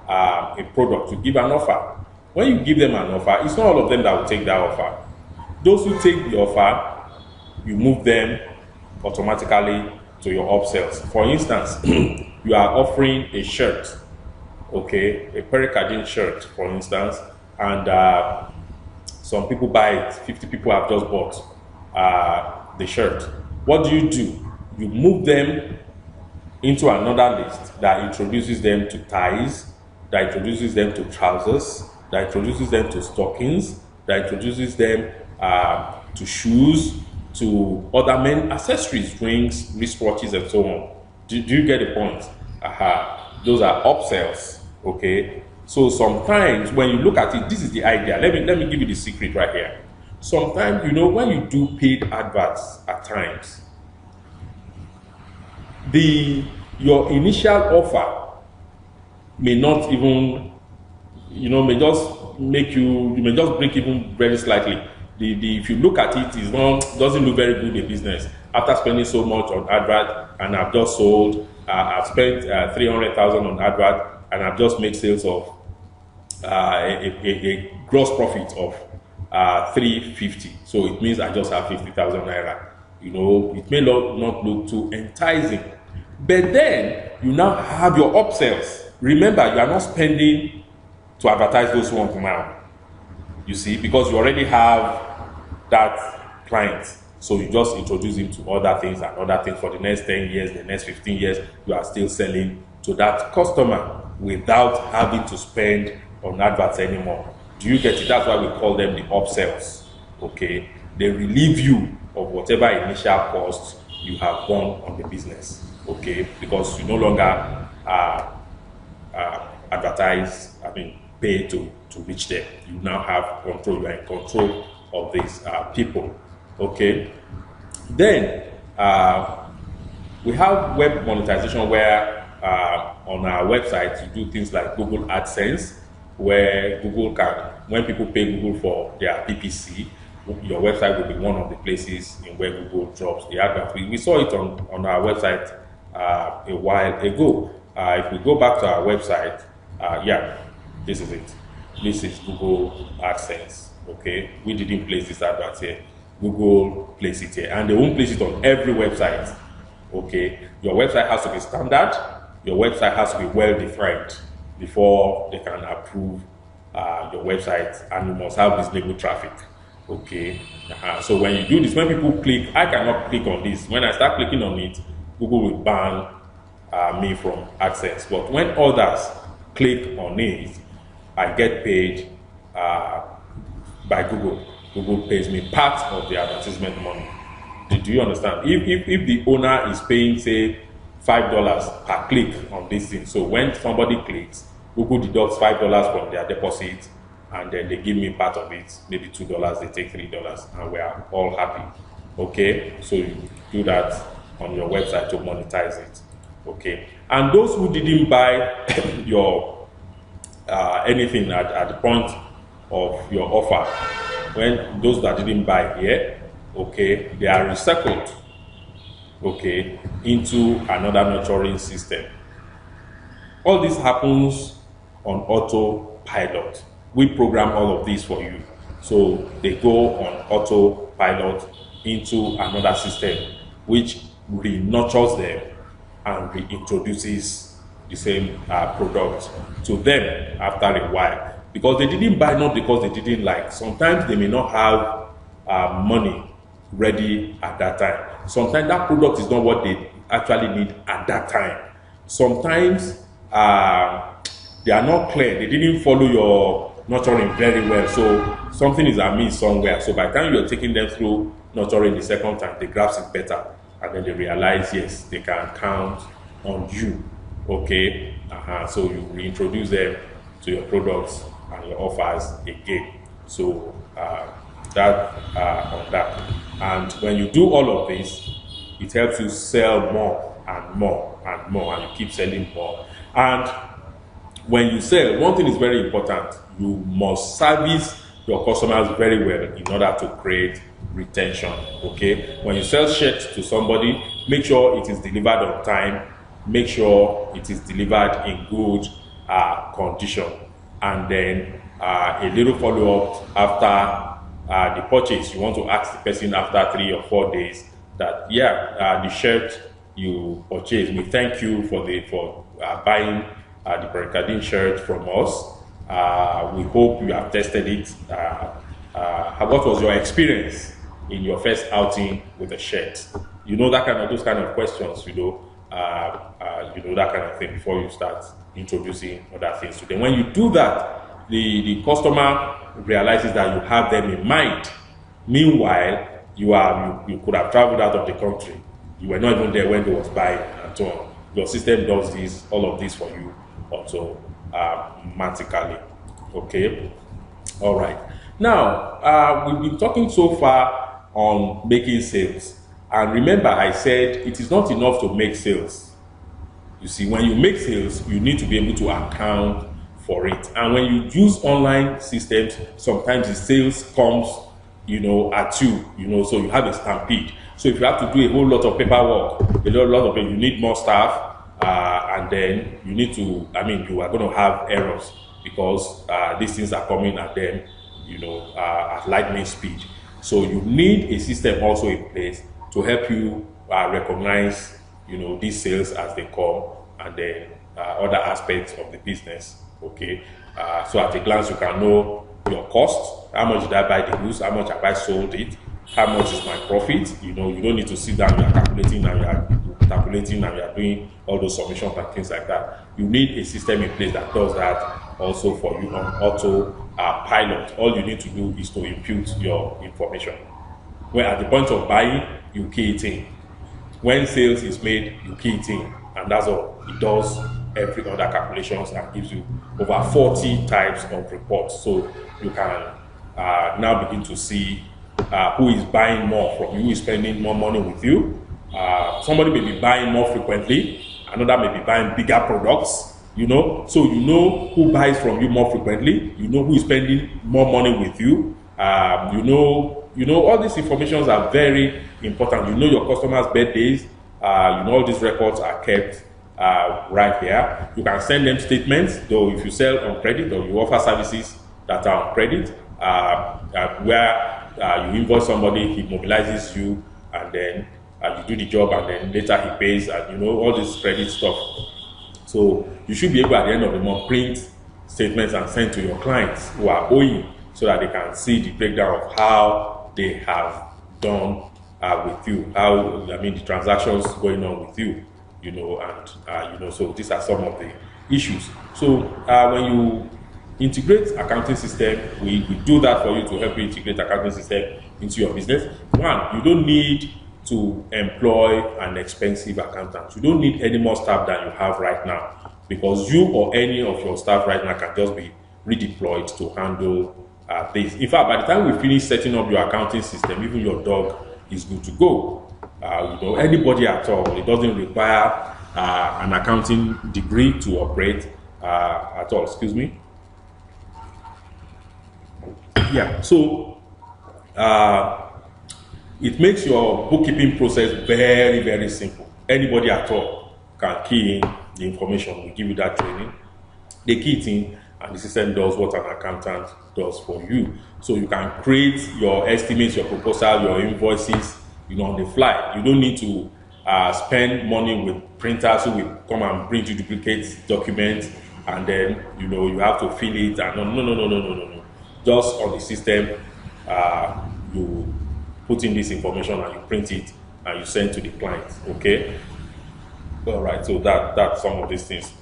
a product, you give an offer. When you give them an offer, it's not all of them that will take that offer. Those who take the offer, you move them automatically to your upsells. For instance, you are offering a shirt, okay, a Pericardin shirt, for instance, and some people buy it. 50 people have just bought the shirt. What do? You move them into another list that introduces them to ties, that introduces them to trousers, that introduces them to stockings, that introduces them to shoes, to other men accessories, rings, wristwatches, and so on. Do you get the point? Those are upsells. Okay. So sometimes when you look at it, this is the idea. Let me give you the secret right here. Sometimes, when you do paid adverts at times, your initial offer may not even, may just may just break even very slightly. If you look at it, doesn't look very good a business. After spending so much on advert, and I've just sold, I've spent 300,000 on advert, and I've just made sales of a gross profit of 350. So it means I just have 50,000 naira. It may not look too enticing, but then you now have your upsells. Remember, you are not spending to advertise those who want to now. You see, because you already have that client, so you just introduce him to other things and other things for the next 10 years, the next 15 years. You are still selling to that customer without having to spend on adverts anymore. Do you get it? That's why we call them the upsells. Okay, they relieve you of whatever initial costs you have borne on the business. Okay, because you no longer advertise, pay to reach them. You now have control. You are in control of these people. Okay, then we have web monetization where on our website you do things like Google AdSense, where Google can, when people pay Google for their PPC, your website will be one of the places in where Google drops the advert. We saw it on our website a while ago. If we go back to our website, yeah, this is it. This is Google AdSense. Okay, we didn't place this advert here. Google place it here, and they won't place it on every website. Okay, your website has to be standard. Your website has to be well defined before they can approve your website, and you must have reasonable traffic. Okay, so when you do this, when people click, I cannot click on this. When I start clicking on it, Google will ban me from AdSense. But when others click on it, I get paid by Google. Google pays me part of the advertisement money. Do you understand? If the owner is paying, say, $5 per click on this thing, so when somebody clicks, Google deducts $5 from their deposit, and then they give me part of it, maybe $2, they take $3, and we are all happy. Okay, so you do that on your website to monetize it. Okay, and those who didn't buy your anything at the point of your offer, when those that didn't buy here, okay, they are recycled, okay, into another nurturing system. All this happens on autopilot. We program all of these for you. So they go on autopilot into another system, which re-nurtures them and reintroduces the same product to them after a while. Because they didn't buy, not because they didn't like. Sometimes they may not have money ready at that time. Sometimes that product is not what they actually need at that time. Sometimes they are not clear. They didn't follow your nurturing very well. So something is amiss somewhere. So by the time you're taking them through nurturing the second time, they grasp it better. And then they realize, yes, they can count on you. Okay? So you reintroduce them to your products and your offers again. So that on that. And when you do all of this, it helps you sell more and more and more, and you keep selling more. And when you sell, one thing is very important: you must service your customers very well in order to create retention. Okay, when you sell shirts to somebody, make sure it is delivered on time, make sure it is delivered in good condition, and then a little follow-up after the purchase. You want to ask the person after 3 or 4 days that, yeah, the shirt you purchased, we thank you for buying the Pericardin shirt from us. We hope you have tested it. What was your experience in your first outing with the shirt? You know, those kind of questions, you know that kind of thing before you start introducing other things to them. When you do that, the customer realizes that you have them in mind. Meanwhile, you could have traveled out of the country. You were not even there when they was buying and so on. Your system does all of this for you automatically. Okay. All right. Now we've been talking so far on making sales, and remember I said it is not enough to make sales. You see, when you make sales, you need to be able to account for it. And when you use online systems, sometimes the sales comes, at you, so you have a stampede. So if you have to do a whole lot of paperwork, you need more staff, and then you need to, you are going to have errors because these things are coming at them, at lightning speed. So you need a system also in place to help you recognize, these sales as they come, and then other aspects of the business. Okay, so at a glance you can know your cost. How much did I buy the goods? How much have I sold it? How much is my profit? You don't need to sit down. You are calculating and you are doing all those submissions and things like that. You need a system in place that does that also for you on auto pilot. All you need to do is to input your information. Where at the point of buying, you key it in. When sales is made, you key it in, and that's all. It does every other calculations and gives you over 40 types of reports. So you can now begin to see who is buying more from you, who is spending more money with you. Somebody may be buying more frequently, another may be buying bigger products, you know. So you know who buys from you more frequently, you know who is spending more money with you. You know, all these informations are very important. You know your customers' birthdays. You know all these records are kept right here. You can send them statements, though if you sell on credit or you offer services that are on credit, where you invoice somebody, he mobilizes you, and then you do the job, and then later he pays, and you know all this credit stuff. So you should be able at the end of the month print statements and send to your clients who are owing, so that they can see the breakdown of how they have done with you, the transactions going on with you, you know, and you know, so these are some of the issues. So when you integrate accounting system, we do that for you to help you integrate accounting system into your business. One, you don't need to employ an expensive accountant. You don't need any more staff than you have right now, because you or any of your staff right now can just be redeployed to handle this. In fact, by the time we finish setting up your accounting system, even your dog is good to go. You know, anybody at all. It doesn't require an accounting degree to operate at all. Excuse me. Yeah. So it makes your bookkeeping process very, very simple. Anybody at all can key in the information. We give you that training. They key it in, and the system does what an accountant does for you. So you can create your estimates, your proposal, your invoices, you know, on the fly. You don't need to spend money with printers who will come and bring you duplicate documents, and then you know you have to fill it. And no. Just on the system, you put in this information and you print it and you send to the client. Okay. All right. So that's some of these things.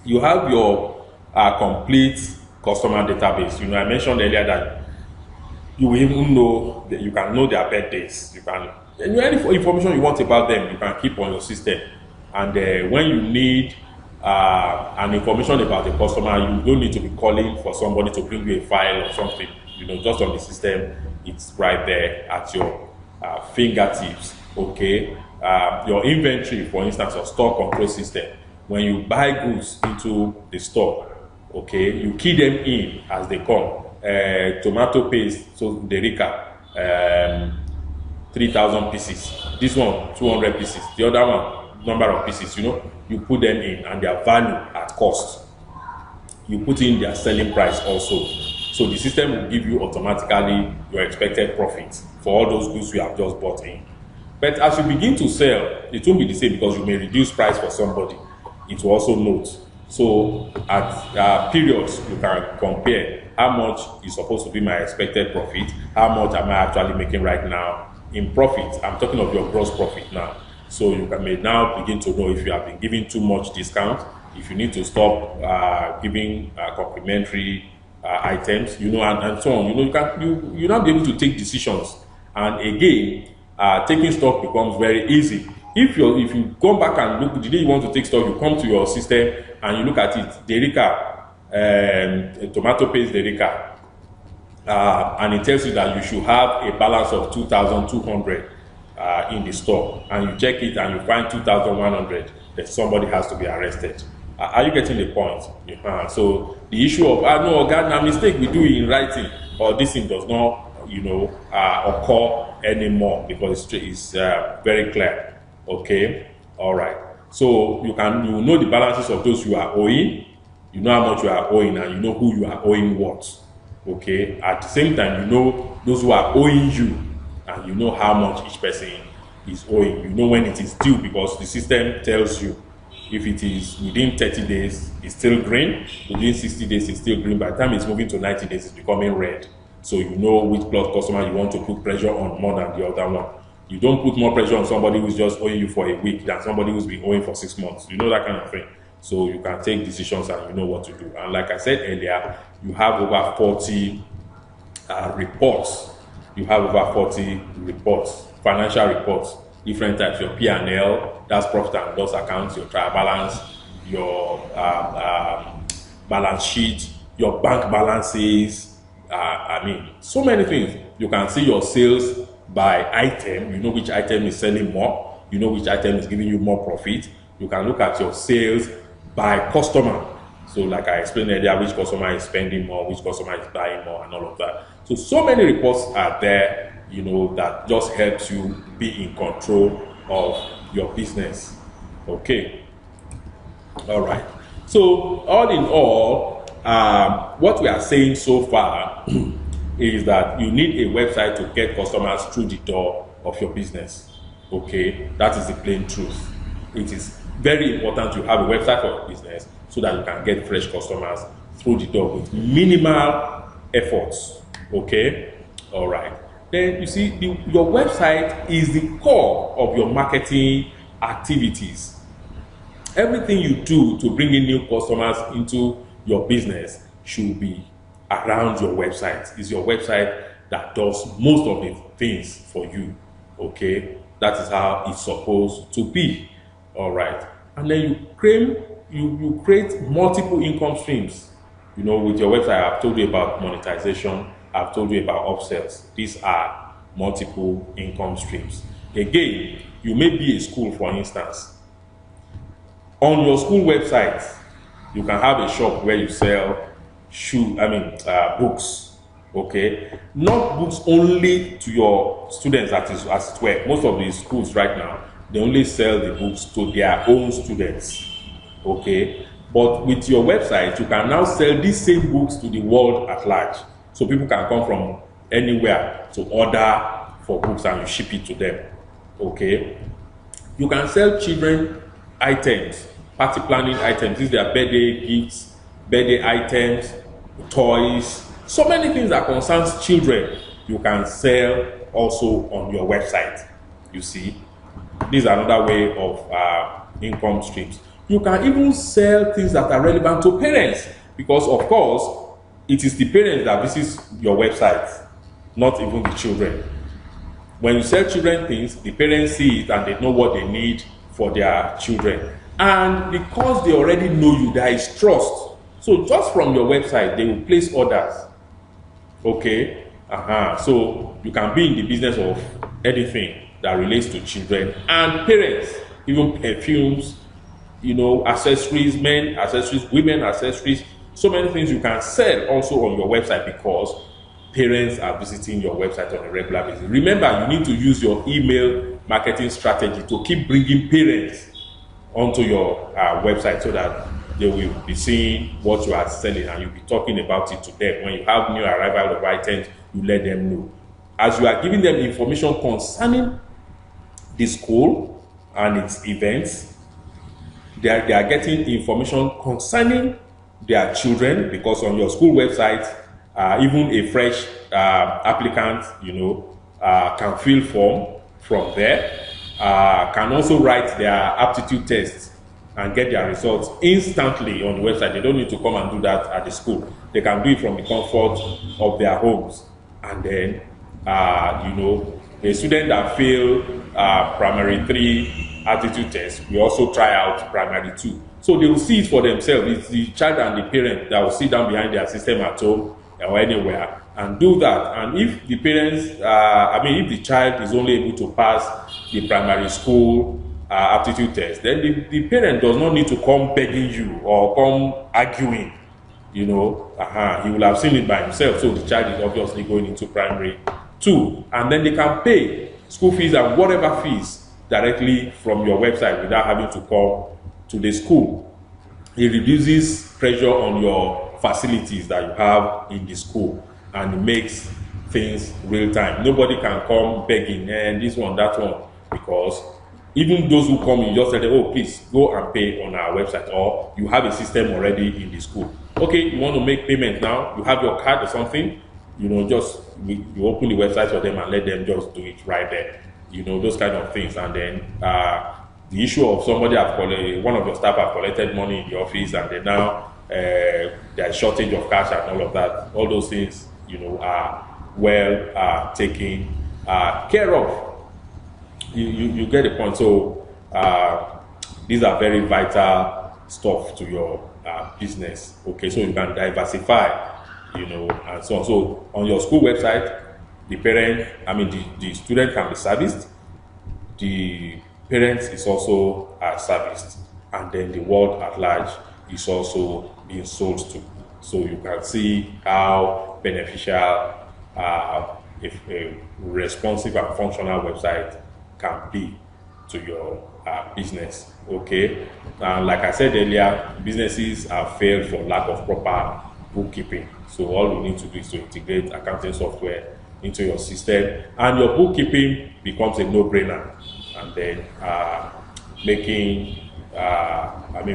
You have your complete customer database. You know, I mentioned earlier that you will even know that you can know their birthdays. You can, any information you want about them, you can keep on your system. And when you need an information about the customer, you don't need to be calling for somebody to bring you a file or something. You know, just on the system, it's right there at your fingertips. Okay. Your inventory, for instance, your store control system. When you buy goods into the store, okay, you key them in as they come. Tomato paste, so Derica, 3,000 pieces. This one, 200 pieces. The other one, number of pieces, you know, you put them in and their value at cost. You put in their selling price also. So the system will give you automatically your expected profit for all those goods you have just bought in. But as you begin to sell, it won't be the same, because you may reduce price for somebody. It will also note. So at periods, you can compare how much is supposed to be my expected profit, how much am I actually making right now in profit. I'm talking of your gross profit now. So you may now begin to know if you have been giving too much discount, if you need to stop giving complimentary items, you know, and so on. You know, you not be able to take decisions. And again, taking stock becomes very easy. If you come back and look, the day you want to take stock, you come to your system and you look at it, Derica, tomato paste Derica, and it tells you that you should have a balance of 2,200 in the store, and you check it and you find 2,100, that somebody has to be arrested. Are you getting the point? So the issue of no, God, now mistake we do in writing, or this thing does not, you know, occur anymore, because it's very clear. Okay, all right. So you know the balances of those you are owing, you know how much you are owing, and you know who you are owing what. Okay. At the same time, you know those who are owing you, and you know how much each person is owing. You know when it is due, because the system tells you. If it is within 30 days, it's still green. Within 60 days, it's still green. By the time it's moving to 90 days, it's becoming red. So you know which plus customer you want to put pressure on more than the other one. You don't put more pressure on somebody who's just owing you for a week than somebody who's been owing for 6 months. You know that kind of thing. So you can take decisions and you know what to do. And like I said earlier, you have over 40 reports. You have over 40 reports, financial reports, different types. Your P&L, that's profit and loss accounts, your trial balance, your balance sheet, your bank balances. I mean, so many things. You can see your sales by item. You know which item is selling more. You know which item is giving you more profit. You can look at your sales by customer. So like I explained earlier, which customer is spending more, which customer is buying more, and all of that. So many reports are there, you know, that just helps you be in control of your business. Okay. All right. So all in all, what we are saying so far is that you need a website to get customers through the door of your business. Okay, that is the plain truth. It is very important to have a website for your business so that you can get fresh customers through the door with minimal efforts. Okay, all right. Then you see, your website is the core of your marketing activities. Everything you do to bring in new customers into your business should be around your website. It's your website that does most of the things for you. Okay, that is how it's supposed to be. All right, and then you create multiple income streams. You know, with your website, I've told you about monetization. I've told you about upsells. These are multiple income streams. Again, you may be a school, for instance. On your school website, you can have a shop where you sell books. Okay, not books only to your students, as it were. Most of the schools right now, they only sell the books to their own students. Okay, but with your website, you can now sell these same books to the world at large. So people can come from anywhere to order for books and you ship it to them. Okay, you can sell children items, party planning items. These are birthday gifts, birthday items, toys, so many things that concerns children. You can sell also on your website. You see, this is another way of income streams. You can even sell things that are relevant to parents, because of course it is the parents that visits your website, not even the children. When you sell children things, the parents see it and they know what they need for their children. And because they already know you, there is trust. So just from your website, they will place orders. Okay? So you can be in the business of anything that relates to children and parents, even perfumes, you know, accessories, men accessories, women accessories, so many things you can sell also on your website because parents are visiting your website on a regular basis. Remember, you need to use your email marketing strategy to keep bringing parents onto your website so that they will be seeing what you are selling and you'll be talking about it to them. When you have new arrival of items, you let them know. As you are giving them information concerning the school and its events, they are getting information concerning their children, because on your school website, even a fresh applicant, you know, can fill form from there, can also write their aptitude tests and get their results instantly on the website. They don't need to come and do that at the school. They can do it from the comfort of their homes. And then, you know, a student that failed primary 3 aptitude test, we also try out primary 2. So they will see it for themselves. It's the child and the parent that will sit down behind their system at home or anywhere and do that. And if the parents, if the child is only able to pass the primary school aptitude test, then the parent does not need to come begging you or come arguing. You know, he will have seen it by himself. So the child is obviously going into primary 2, and then they can pay school fees and whatever fees directly from your website without having to come to the school. It reduces pressure on your facilities that you have in the school, and it makes things real time. Nobody can come begging and this one, that one, because even those who come, you just tell them, oh, please go and pay on our website, or you have a system already in the school. Okay, you want to make payment now, you have your card or something, you know, just you open the website for them and let them just do it right there. You know, those kind of things. And then the issue of somebody one of your staff have collected money in the office and then now there's shortage of cash and all of that. All those things, are well taken care of. You get the point. So these are very vital stuff to your business. Okay, so you can diversify, and so on. So on your school website, the student can be serviced, the parents is also serviced, and then the world at large is also being sold to. So you can see how beneficial if a responsive and functional website can be to your business. Okay, and like I said earlier, businesses have failed for lack of proper bookkeeping. So all you need to do is to integrate accounting software into your system, and your bookkeeping becomes a no-brainer. And then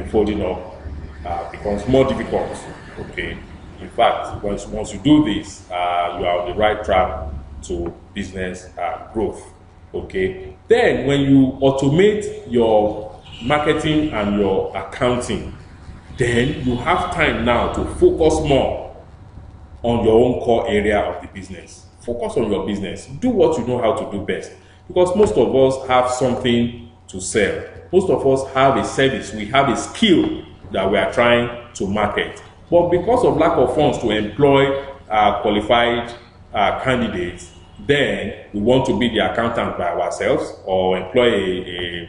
folding up becomes more difficult. Okay, in fact, once you do this, you are on the right track to business growth. Okay, then when you automate your marketing and your accounting, then you have time now to focus more on your own core area of the business. Focus on your business. Do what you know how to do best. Because most of us have something to sell. Most of us have a service. We have a skill that we are trying to market. But because of lack of funds to employ qualified candidates, then we want to be the accountant by ourselves or employ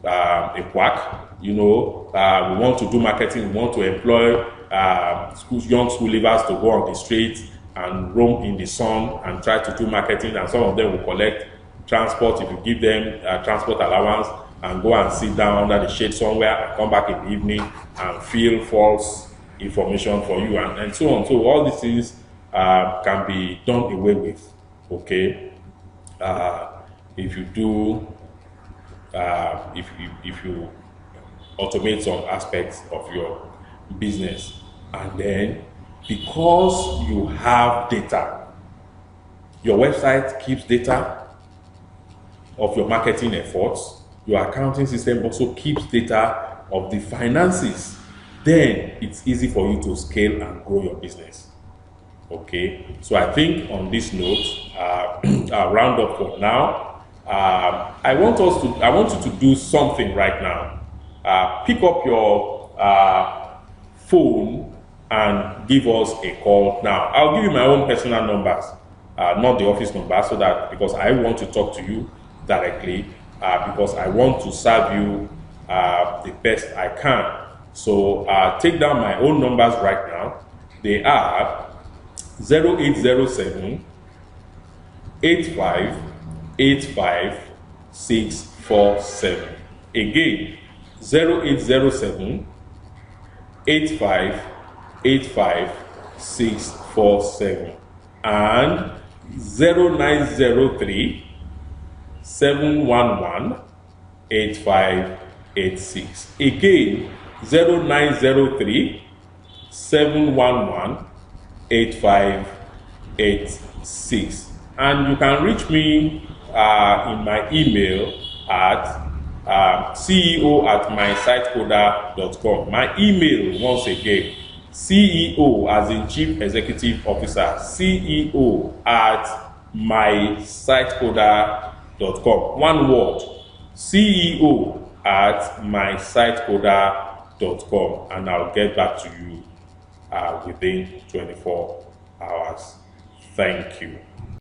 a quack. We want to do marketing. We want to employ young school leavers to go on the streets and roam in the sun and try to do marketing, and some of them will collect transport if you give them transport allowance and go and sit down under the shade somewhere and come back in the evening and fill false information for you and so on. So all these things can be done away with. Okay, if you do, if you automate some aspects of your business, and then because you have data, your website keeps data of your marketing efforts, your accounting system also keeps data of the finances, then it's easy for you to scale and grow your business. Okay, so I think on this note, I'll round up for now. I want you to do something right now. Pick up your phone and give us a call now. I'll give you my own personal numbers, not the office number, so that because I want to talk to you directly, because I want to serve you the best I can. So take down my own numbers right now. They are 0807 85 85 647. Again, 0807 85 85 647 and 0903 711 8586. Again, 0903 711 8586. And you can reach me in my email at ceo@mysitecoder.com. My email, once again, CEO as in Chief Executive Officer, CEO@mysitecoder.com. One word, CEO@mysitecoder.com, and I'll get back to you within 24 hours. Thank you.